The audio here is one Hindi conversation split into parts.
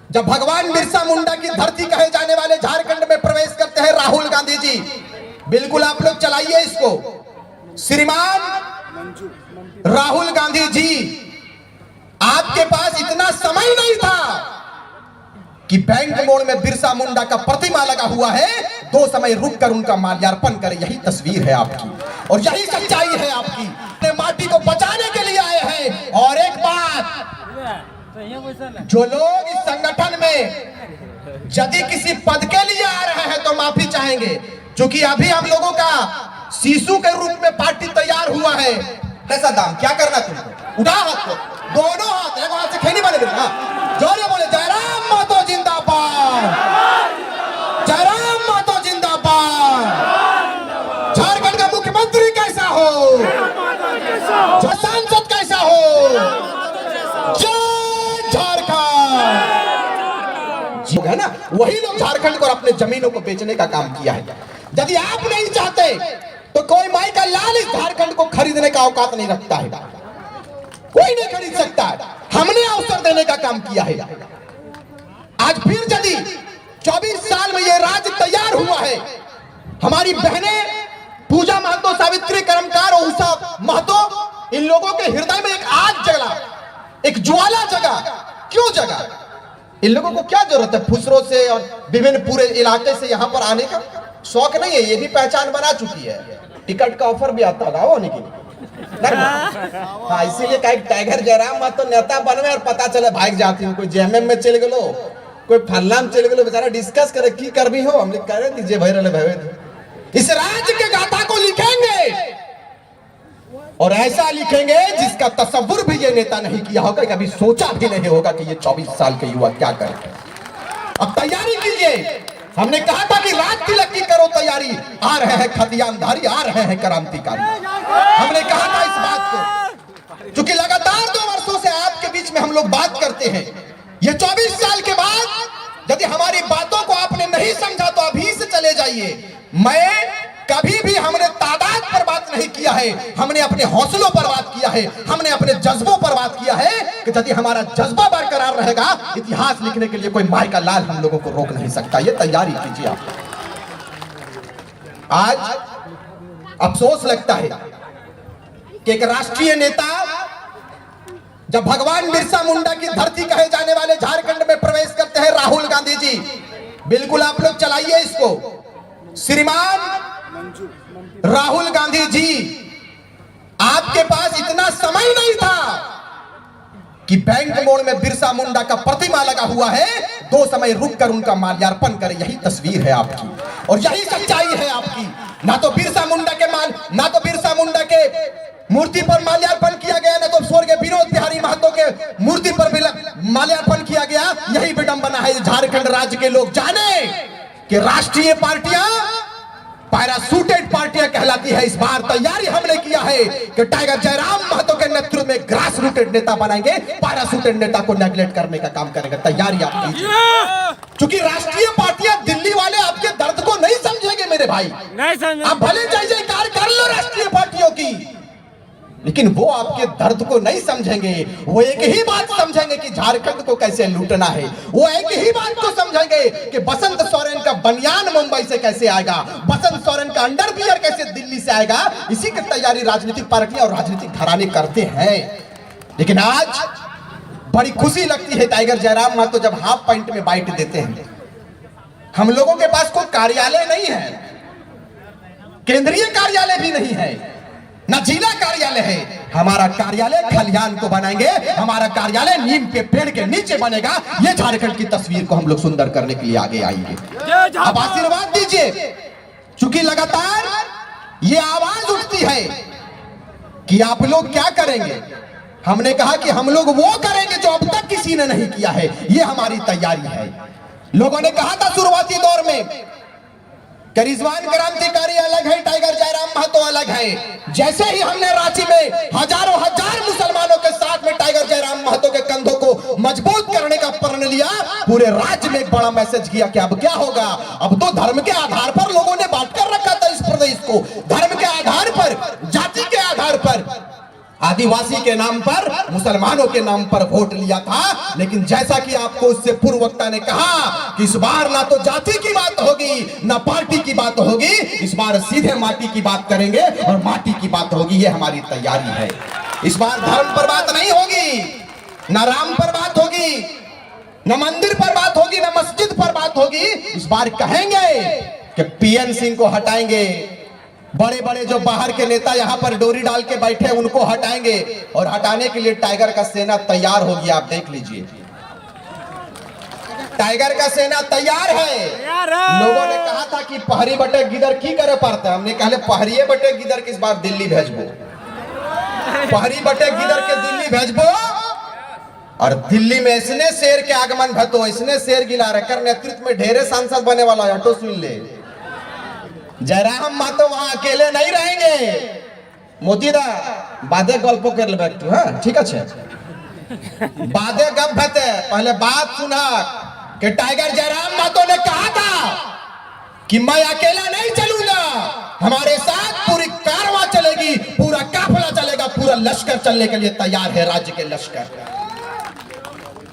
जब भगवान बिरसा मुंडा की धरती कहे जाने वाले झारखंड में प्रवेश करते हैं राहुल गांधी जी, बिल्कुल आप लोग चलाइए इसको। श्रीमान राहुल गांधी जी, आपके पास इतना समय नहीं था कि बैंक मोड़ में बिरसा मुंडा का प्रतिमा लगा हुआ है, 2 समय रुक कर उनका माल्यार्पण करें। यही तस्वीर है आपकी और यही सच्चाई है आपकी। अपने माटी को बचाने के लिए आए हैं। और एक बात, जो लोग इस संगठन में यदि किसी पद के लिए आ रहे हैं तो माफी चाहेंगे, क्योंकि अभी हम लोगों का शिशु के रूप में पार्टी तैयार हुआ है। ऐसा दाम क्या करना तुमको? उठा हाथ को, दोनों हाथ, एक हाथ से खेनी वाले जोरे बोले जयराम मातो जिंदाबाद, जयराम मातो जिंदाबाद। झारखंड का मुख्यमंत्री कैसा हो, सांसद कैसा हो, जय झारखंड है ना। वही लोग झारखंड को और अपने जमीनों को बेचने का काम किया है। यदि आप नहीं चाहते तो कोई माई का लाल इस झारखंड को खरीदने का औकात नहीं रखता है, कोई नहीं खरीद सकता है। हमने अवसर देने का काम किया है। आज फिर यदि 24 साल में यह राज्य तैयार हुआ है, हमारी बहनें पूजा महतो, सावित्री कर्मकार और उषा महतो, इन लोगों के हृदय में एक आग जला, एक ज्वाला जगा। क्यों जगा? इन लोगों को क्या जरूरत है फुसरों से और विभिन्न पूरे इलाके से यहाँ पर आने का? शौक नहीं है, ये भी पहचान बना चुकी है। टिकट का ऑफर भी आता होगा होने के लिए। हाँ, इसीलिए कहीं टाइगर जयराम मत तो नेता बनवे और पता चले भाग जाती हूँ। कोई जेएमएम में चले गलो, कोई फल्लाम चले गलो, बेचारा डिस्कस करे की कर भी हो, हमने कह दीजिए भाई रहे भवे। इस राज्य के गाथा को लिखेंगे और ऐसा लिखेंगे जिसका तस्वुर भी ये नेता नहीं किया होगा, कभी सोचा भी नहीं होगा कि ये 24 साल के युवा क्या करेंगे। अब तैयारी कीजिए। हमने कहा था कि राज तिलक की करो तैयारी, आ रहे हैं खतियानधारी, आ रहे हैं क्रांतिकारी। हमने कहा था इस बात को, क्योंकि लगातार 2 वर्षों से आपके बीच में हम लोग बात करते हैं। ये 24 साल के बाद यदि हमारी बातों को आपने नहीं समझा तो अभी से चले जाइए। मैं कभी भी हमने तादाद पर बात नहीं किया है, हमने अपने हौसलों पर बात किया है, हमने अपने जज्बों पर बात किया है कि यदि हमारा जज्बा बरकरार रहेगा, इतिहास लिखने के लिए कोई माई का लाल हम लोगों को रोक नहीं सकता। ये तैयारी कीजिए आप। आज अफसोस लगता है कि एक राष्ट्रीय नेता जब भगवान बिरसा मुंडा की धरती कहे जाने वाले झारखंड में प्रवेश करते हैं राहुल गांधी जी, बिल्कुल आप लोग चलाइए इसको। श्रीमान राहुल गांधी जी, आपके पास इतना समय नहीं था कि बैंक मोड़ में बिरसा मुंडा का प्रतिमा लगा हुआ है, 2 समय रुक कर उनका माल्यार्पण करें। यही तस्वीर है आपकी और यही सच्चाई है आपकी। ना तो बिरसा मुंडा के मूर्ति पर माल्यार्पण किया गया, ना तो स्वर्गीय विनोद बिहारी महतो के मूर्ति पर भी माल्यार्पण किया गया। यही विडंबना है झारखंड राज्य के लोग जाने कि राष्ट्रीय पार्टियां पैरासूटेड पार्टियां कहलाती है। इस बार तैयारी हमने किया है कि टाइगर जयराम महतो के नेतृत्व में ग्रास रूटेड नेता बनाएंगे, पैरासूटेड नेता को नेगलेक्ट करने का काम करेंगे। तैयारी आप कीजिए, क्योंकि राष्ट्रीय पार्टियां दिल्ली वाले आपके दर्द को नहीं समझेंगे मेरे भाई। आप भले जय जयकार कर लो राष्ट्रीय पार्टियों की, लेकिन वो आपके दर्द को नहीं समझेंगे। वो एक ही बात समझेंगे कि झारखंड को कैसे लूटना है। वो एक ही बात को समझेंगे कि बसंत सोरेन का बनियान मुंबई से कैसे आएगा, बसंत सोरेन का अंडरवियर कैसे दिल्ली से आएगा। इसी की तैयारी राजनीतिक पार्टियां और राजनीतिक घराने करते हैं। लेकिन आज बड़ी खुशी लगती है टाइगर जयराम महतो जब हाफ पैंट में बाइट देते हैं। हम लोगों के पास कोई कार्यालय नहीं है, केंद्रीय कार्यालय भी नहीं है, ना जिला कार्यालय है। हमारा कार्यालय खलिहान को बनाएंगे, हमारा कार्यालय नीम के पेड़ के नीचे बनेगा। ये झारखंड की तस्वीर को हम लोग सुंदर करने के लिए आगे आएंगे। अब आशीर्वाद दीजिए, क्योंकि लगातार ये आवाज उठती है कि आप लोग क्या करेंगे। हमने कहा कि हम लोग वो करेंगे जो अब तक किसी ने नहीं किया है। ये हमारी तैयारी है। लोगों ने कहा था शुरुआती दौर में कि रिजवान क्रांतिकारी अलग है, टाइगर जयराम महतो अलग है। जैसे ही हमने रांची में हजारों हजार मुसलमानों के साथ में टाइगर जयराम महतो के कंधों को मजबूत करने का प्रण लिया, पूरे राज्य में एक बड़ा मैसेज किया कि अब क्या होगा। अब तो धर्म के आधार पर लोगों ने बांट कर रखा था इस प्रदेश को, धर्म के आधार पर, जाति के आधार पर। आदिवासी के नाम पर, मुसलमानों के नाम पर वोट लिया था। लेकिन जैसा कि आपको उससे पूर्व वक्ता ने कहा कि इस बार ना तो जाति की बात होगी ना पार्टी की बात होगी, इस बार सीधे माटी की बात करेंगे और माटी की बात होगी। ये हमारी तैयारी है। इस बार धर्म पर बात नहीं होगी, ना राम पर बात होगी, न मंदिर पर बात होगी, न मस्जिद पर बात होगी। इस बार कहेंगे कि पीएन सिंह को हटाएंगे, बड़े बड़े जो बाहर के नेता यहां पर डोरी डाल के बैठे उनको हटाएंगे, और हटाने के लिए टाइगर का सेना तैयार होगी। आप देख लीजिए, टाइगर का सेना तैयार है। लोगों ने कहा था कि पहरी बटे गिदर की करे पड़ता है, हमने कहा पहरिए बटे गिदर किस बार दिल्ली भेजबो, पहरी बटे गिदर के दिल्ली भेजबो, और दिल्ली में इसने शेर के आगमन भतो, इसने शेर गिला रखकर नेतृत्व में ढेरे सांसद बने वाला है। ऑटो सुन ले, जयराम महतो वहां अकेले नहीं रहेंगे। मोदी दा बादे गल्प कर ले बैठ, हाँ ठीक है, बादे गप भते, पहले बात सुना कि टाइगर जयराम महतो ने कहा था कि मैं अकेला नहीं चलूंगा, हमारे साथ पूरी कारवां चलेगी, पूरा काफिला चलेगा, पूरा लश्कर चलने के लिए तैयार है। राज्य के लश्कर,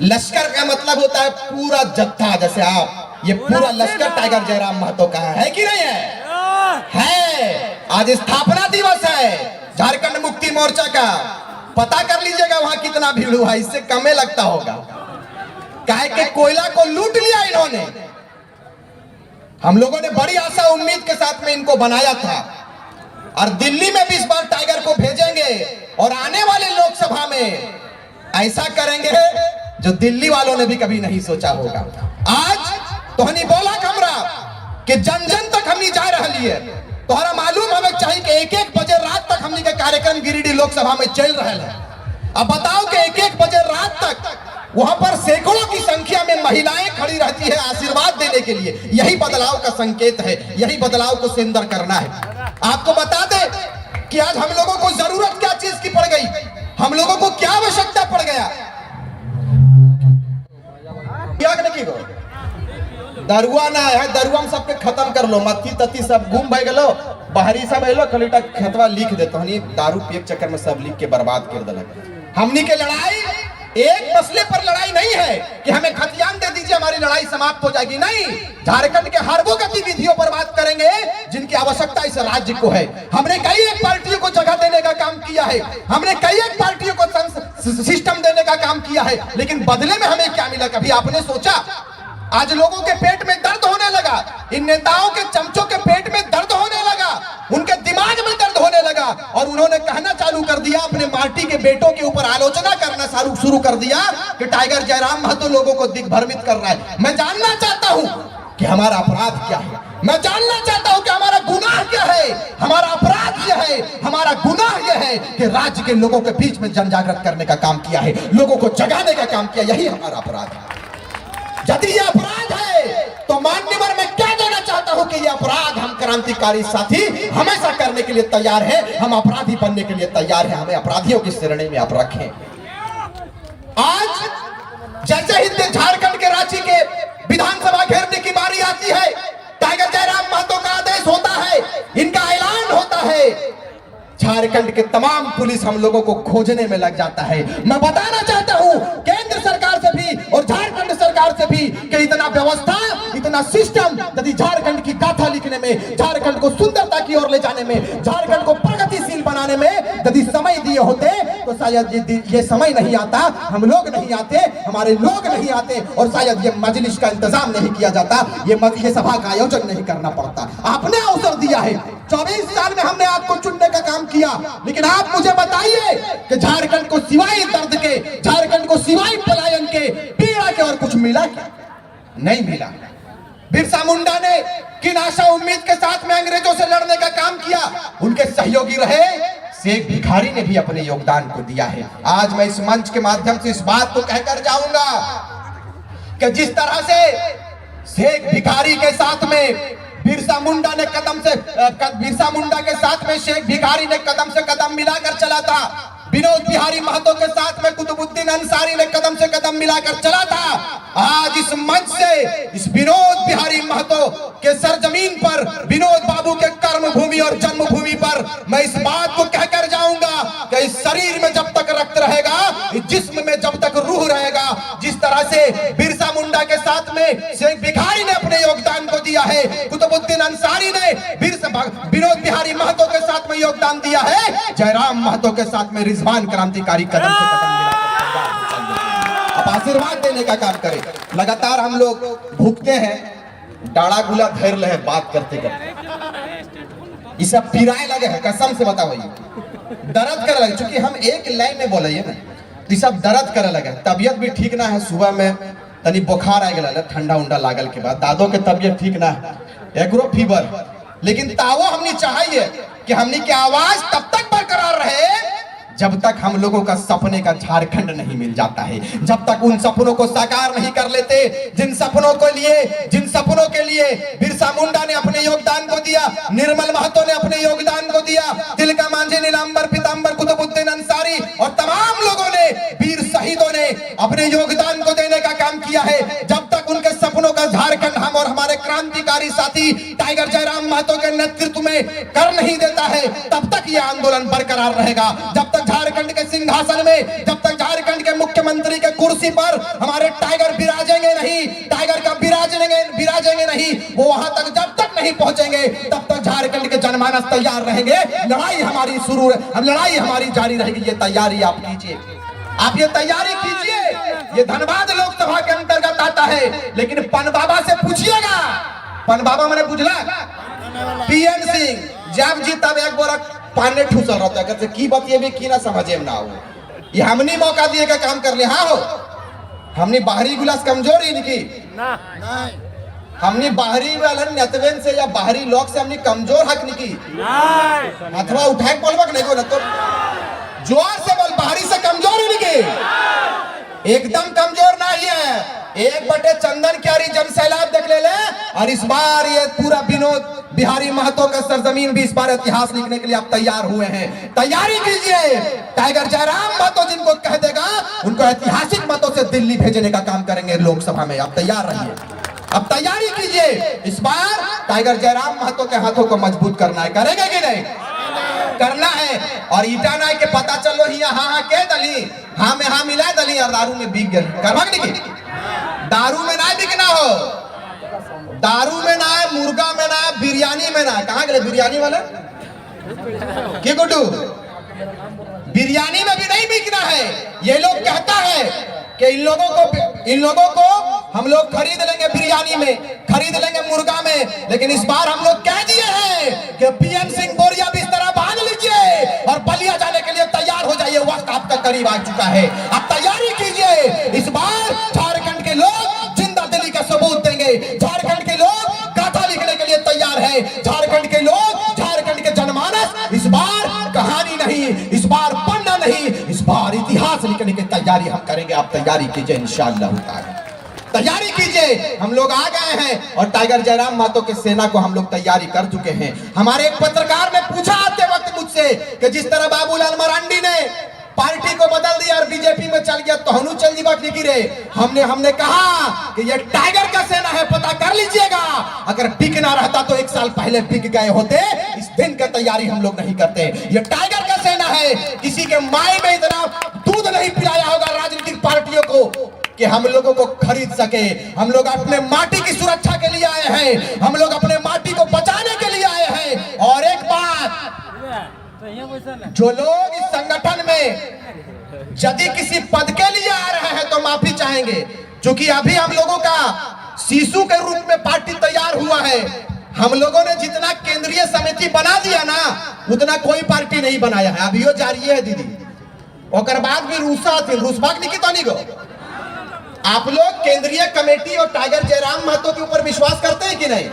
लश्कर का मतलब होता है पूरा जत्था। जैसे आप, ये पूरा लश्कर टाइगर जयराम महतो का है कि नहीं है? है। आज स्थापना दिवस है झारखंड मुक्ति मोर्चा का। पता कर लीजिएगा वहां कितना भीड़ हुआ, इससे कमे लगता होगा। काहे के कोयला को लूट लिया इन्होंने। हम लोगों ने बड़ी आशा उम्मीद के साथ में इनको बनाया था, और दिल्ली में भी इस बार टाइगर को भेजेंगे, और आने वाले लोकसभा में ऐसा करेंगे जो दिल्ली वालों ने भी कभी नहीं सोचा होगा। आज तो हनी बोला कमरा कि जन जन तक हमनी जा रही है। तोहरा मालूम हमें चाहिए कि एक एक बजे रात तक हमनी के कार्यक्रम गिरिडीह लोकसभा में चल रहे हैं। अब बताओ कि एक एक बजे रात तक वहां पर सैकड़ों की संख्या में महिलाएं खड़ी रहती है आशीर्वाद देने के लिए। यही बदलाव का संकेत है, यही बदलाव को सुंदर करना है। आपको बता दे कि आज हम लोगों को जरूरत क्या चीज की पड़ गई, हम लोगों को क्या आवश्यकता पड़ गया। दरुआ ना है, दरुआ में सबके खत्म कर लो, मत्ती तत्ती सब घूम भाई गलो, बाहरी सब एलो, कलीटा खतवा लिख देते हनी, दारू पिए चक्कर में सब लिख के बर्बाद कर देलक। हमनी के लड़ाई एक मसले पर लड़ाई नहीं है कि हमें खतियान दे दीजिए हमारी लड़ाई समाप्त हो जाएगी, नहीं। झारखंड के हर वो गतिविधियों पर बात करेंगे जिनकी आवश्यकता इस राज्य को है। हमने कई एक पार्टियों को जगह देने का काम किया है, हमने कई एक पार्टियों को सिस्टम देने का काम किया है, लेकिन बदले में हमें क्या मिला? कभी आपने सोचा? आज लोगों के पेट में दर्द होने लगा, इन नेताओं के चमचों के पेट में दर्द होने लगा, उनके दिमाग में दर्द होने लगा, और उन्होंने कहना चालू कर दिया, अपने माटी के बेटों के ऊपर आलोचना करना शुरू कर दिया कि टाइगर जयराम महतो लोगों को दिग्भ्रमित कर रहा है। मैं जानना चाहता हूं कि हमारा अपराध क्या है, मैं जानना चाहता हूं कि हमारा गुनाह क्या है। हमारा अपराध यह है, हमारा गुनाह यह है कि राज्य के लोगों के बीच में जन जागृत करने का काम किया है, लोगों को जगाने का काम किया, यही हमारा अपराध है। यदि यह अपराध है तो मान्यवर मैं क्या देना चाहता हूं कि यह अपराध हम क्रांतिकारी साथी हमेशा करने के लिए तैयार है, हम अपराधी बनने के लिए तैयार है, हमें अपराधियों की श्रेणी में आप रखें। आज जैसे ही झारखंड के रांची के विधानसभा घेरने की बारी आती है, टाइगर जयराम महतो का आदेश होता है, इनका ऐलान होता है, झारखंड के तमाम पुलिस हम लोगों को खोजने में लग जाता है। मैं बताना चाहता हूं केंद्र सरकार से भी और झारखंड सरकार से भी कि इतना व्यवस्था, इतना सिस्टम यदि झारखंड की गाथा लिखने में, झारखंड को सुंदरता की ओर ले जाने में, झारखंड को प्रगतिशील बनाने में यदि समय दिए होते तो शायद ये समय नहीं आता, हम लोग नहीं आते, हमारे लोग नहीं आते, और शायद ये मजलिस का इंतजाम नहीं किया जाता, ये सभा का आयोजन नहीं करना पड़ता। आपने अवसर दिया है, 24 साल में हमने आपको चुनने का काम किया, लेकिन आप मुझे बताइए कि झारखंड को सिवाय दर्द के, झारखंड को सिवाय पलायन के, पीड़ा के और कुछ मिला क्या? नहीं मिला। बिरसा मुंडा ने किन आशा उम्मीद के साथ में अंग्रेजों से लड़ने का काम किया, उनके सहयोगी रहे शेख भिखारी ने भी अपने योगदान को दिया है। आज मैं इस मंच के माध्यम से इस बात को कहकर जाऊंगा कि जिस तरह से शेख भिखारी के साथ में बिरसा मुंडा ने बिरसा मुंडा के साथ में शेख भिखारी ने कदम से कदम मिलाकर चला था, विनोद बिहारी महतो के साथ में कुतुबुद्दीन अंसारी ने कदम से कदम मिलाकर चला था, आज इस मंच से इस विनोद बिहारी महतो के सरजमीन पर, विनोद बाबू के कर्म भूमि और जन्मभूमि पर मैं इस बात को कहकर जाऊंगा कि इस शरीर में जब तक रक्त रहेगा, इस जिस्म में जब तक रूह रहेगा, जिस तरह से बिरसा मुंडा के साथ में शेख भिखारी ने अपने योगदान को दिया है, कुतुबुद्दीन अंसारी ने विनोद बिहारी महतो के साथ में योगदान दिया है, जयराम महतो के साथ में रिजवान क्रांतिकारी कदम से कदम मिलाकर अब आशीर्वाद देने का काम करें। लगातार हम लोग भूखते हैं, डाड़ा गुला धैर ले बात करते करते ये सब पिराए लगे हैं, कसम से बताओ, ये दर्द करे लगे, क्योंकि हम एक लाइन में बोले ना तो सब दर्द करे लगे। तबियत भी ठीक ना है, सुबह में तनी बुखार आ गया, ठंडा उंडा लागल के बाद दादो के तबियत ठीक ना है, एग्रो फीवर, लेकिन तावो हमने चाहिए कि हमने की आवाज तब तक बरकरार रहे जब तक हम लोगों का सपने का झारखंड नहीं मिल जाता है, जब तक उन सपनों को साकार नहीं कर लेते जिन सपनों के लिए बिरसा मुंडा ने अपने योगदान को दिया, निर्मल महतो ने अपने योगदान को दिया, तिलका मांझी, नीलांबर पीतांबर, कुतुबुद्दीन अंसारी और तमाम लोगों ने, वीर शहीदों ने अपने योगदान को देने का काम किया है। जब तक उनके सपनों का झारखंड हम और हमारे क्रांतिकारी साथी टाइगर जयराम महतो के नेतृत्व में कर नहीं देता है, तब तक यह आंदोलन बरकरार रहेगा। जब तक झारखंड के सिंहासन में, जब तक झारखंड के मुख्यमंत्री के कुर्सी पर हमारे टाइगर विराजेंगे नहीं, टाइगर का विराजेंगे नहीं, वो वहां तक जब तक नहीं पहुंचेंगे तब तक झारखंड के जनमानस तैयार रहेंगे। लड़ाई हमारी शुरू, हम लड़ाई हमारी जारी रहेगी। ये तैयारी आप कीजिए, आप ये तैयारी कीजिए। ये धनबाद लोकसभा के अंतर्गत आता है, लेकिन पन बाबा से पूछिएगा, पन बाबा मैंने पूछला पीएन सिंह जब जी तब एक बोरा पाने ठूसल रहता है, की बात ये भी की ना समझे ना हो, ये हमने मौका दिए का काम कर ले। हाँ हो, हमने बाहरी गुलास कमजोर ही नहीं, हमने बाहरी वाला नेतवेन से या बाहरी लोग से हमने कमजोर हक नहीं की, अथवा उठाए बोलबक नहीं को ना, तो जोर से बोल, बाहरी से कमजोर ही नहीं की, एकदम कमजोर नहीं है। एक बटे चंदन क्यारी जन सैलाब देख ले, और इस बार ये पूरा विनोद बिहारी महतो का सरजमीन भी इस बार इतिहास लिखने के लिए आप तैयार हुए हैं। तैयारी कीजिए, टाइगर जयराम महतो जिनको कह देगा उनको ऐतिहासिक मतों से दिल्ली भेजने का काम करेंगे लोकसभा में। आप तैयार रहिए, अब तैयारी कीजिए। इस बार टाइगर जयराम महतो के हाथों को मजबूत करना है, करेंगे कि नहीं? करना है। और ईटा ना के पता चलो ही हाँ के दली, हाँ में हाँ मिला दली और दारू में बिक गई, करवाक नहीं, दारू में ना बिकना हो, दारू में ना, मुर्गा में ना, बिरयानी में ना। कहाँ गए बिरयानी वाला के गुड्डू? बिरयानी में भी नहीं बिकना है। ये लोग कहता है कि इन लोगों को हम लोग खरीद लेंगे बिरयानी में, खरीद लेंगे मुर्गा में, लेकिन इस बार हम लोग कह दिए हैं कि पीएन सिंह बोरिया बिस्तर बांध लीजिए और बलिया जाने के लिए तैयार हो जाइए। वक्त आपका करीब आ चुका है, आप तैयारी कीजिए। इस बार झारखंड के लोग जिंदा दिली का सबूत देंगे, झारखंड के लोग गाथा लिखने के लिए तैयार है, झारखंड के लोग, झारखंड के जनमानस इस बार कहानी नहीं, इस बार पन्ना नहीं, इस बार इतिहास लिखने की तैयारी हम करेंगे। आप तैयारी कीजिए, इंशाअल्लाह ताला तैयारी कीजिए। हम लोग आ गए हैं और टाइगर जयराम महतो के सेना को हम लोग तैयारी कर चुके हैं। हमारे एक पत्रकार ने पूछा आते वक्त मुझसे कि जिस तरह बाबूलाल मरांडी ने पार्टी को बदल दिया और बीजेपी में चल गया, तो हनु चल जीवा की रे। हमने कहा कि ये टाइगर का सेना है, पता कर लीजिएगा। अगर बिक ना रहता तो 1 साल पहले बिक गए होते। इस दिन का तैयारी हम लोग नहीं करते। ये टाइगर का सेना है। किसी के माई में इतना दूध नहीं पिलाया होगा राजनीतिक पार्टियों को कि हम लोगों को खरीद सके। हम लोग अपने माटी की सुरक्षा के लिए आए हैं, हम लोग अपने माटी को बचाने के लिए आए हैं। और एक बात, जो लोग इस संगठन में यदि किसी पद के लिए आ रहे हैं तो माफी चाहेंगे, क्योंकि अभी हम लोगों का शिशु के रूप में पार्टी तैयार हुआ है। हम लोगों ने जितना केंद्रीय समिति बना दिया ना, उतना कोई पार्टी नहीं बनाया है। अभी वो जारी है दीदी, और बाद भी रूसा थे, रूसबाग नहीं की तो नहीं गो। आप लोग केंद्रीय कमेटी और टाइगर जयराम महतो के ऊपर विश्वास करते हैं कि नहीं?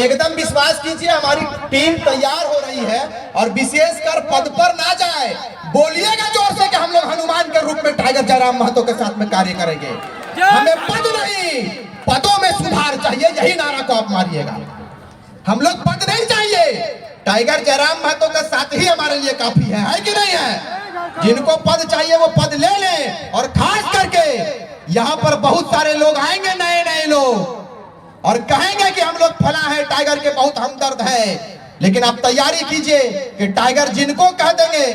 एकदम विश्वास कीजिए, हमारी टीम तैयार हो रही है और विशेषकर पद पर ना जाए, बोलिएगा जोर से कि हम लोग हनुमान के रूप में टाइगर जयराम महतो के साथ में कार्य करेंगे। हमें पद नहीं, पदों में सुधार चाहिए, यही नारा को आप मारिएगा। हम लोग पद नहीं चाहिए, टाइगर जयराम महतो का साथ ही हमारे लिए काफी है कि नहीं है? जिनको पद चाहिए वो पद ले लें। और खास करके यहाँ पर बहुत सारे लोग आएंगे, नए लोग, और कहेंगे कि हम लोग फला है, टाइगर के बहुत हमदर्द है। लेकिन आप तैयारी कीजिए कि टाइगर जिनको कह देंगे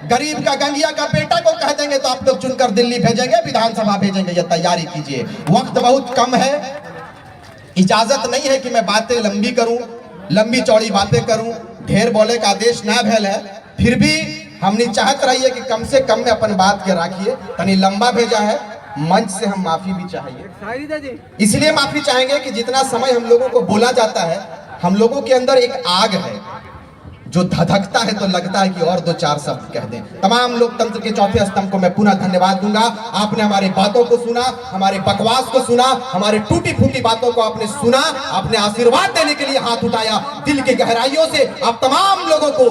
गरीब का गंगिया का बेटा को कह देंगे तो आप लोग चुनकर दिल्ली भेजेंगे, विधानसभा भेजेंगे। ये तैयारी कीजिए, वक्त बहुत कम है, इजाजत नहीं है कि मैं बातें लंबी करूं, लंबी चौड़ी बातें करूं, ढेर बोले का आदेश ना भेल है। फिर भी हमने चाहत रही है कि कम से कम में अपन बात के रखिए, तनी लंबा भेजा है, मंच से हम माफी भी चाहिए। इसलिए माफी चाहेंगे कि जितना समय हम लोगों को बोला जाता है, हम लोगों के अंदर एक आग है जो धधकता है तो लगता है कि और दो चार शब्द कह दें। तमाम लोकतंत्र के चौथे स्तंभ को मैं पुनः धन्यवाद दूंगा। आपने हमारी बातों को सुना, हमारे बकवास को सुना, हमारे टूटी फूटी बातों को आपने सुना, आपने आशीर्वाद देने के लिए हाथ उठाया। दिल की गहराइयों से आप तमाम लोगों को,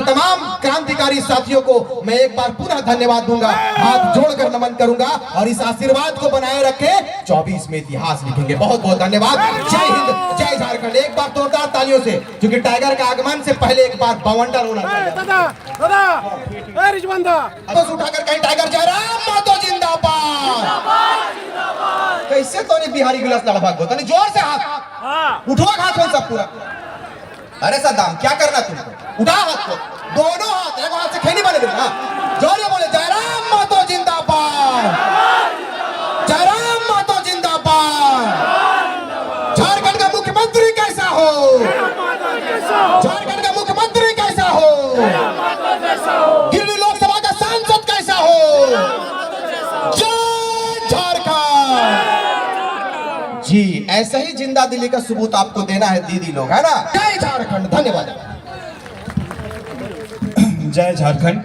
तमाम क्रांतिकारी साथियों को मैं एक बार पुनः धन्यवाद दूंगा, हाथ जोड़कर नमन करूंगा और इस आशीर्वाद को बनाए रखे 24 में इतिहास लिखेंगे। बहुत बहुत धन्यवाद। जय हिंद, जय झारखंड। एक बार जोरदार तालियों से, क्योंकि टाइगर का आगमन से पहले एक बार बवंडर होना चाहिए। तो उठाकर कहीं टाइगर जयराम मातो जिंदाबाद। कैसे तो नहीं बिहारी गिलास लड़ भाग तनी जोर से हाथ उठो, हाथ में सब पूरा। अरे सद्दाम क्या करना तुमको, उठा हाथ को, दोनों हाथ, एक हाथ से खेनी बने। हाँ जोर से बोले, जयराम मातो जिंदाबाद, जयराम मातो जिंदाबाद। झारखंड का मुख्यमंत्री कैसा हो, झारखंड का मुख्यमंत्री कैसा हो, दिल्ली लोकसभा का सांसद कैसा हो। जय झारखंड। जी ऐसे ही जिंदा दिल्ली का सबूत आपको देना है दीदी लोग, है ना। जय झारखंड, धन्यवाद। जय झारखंड।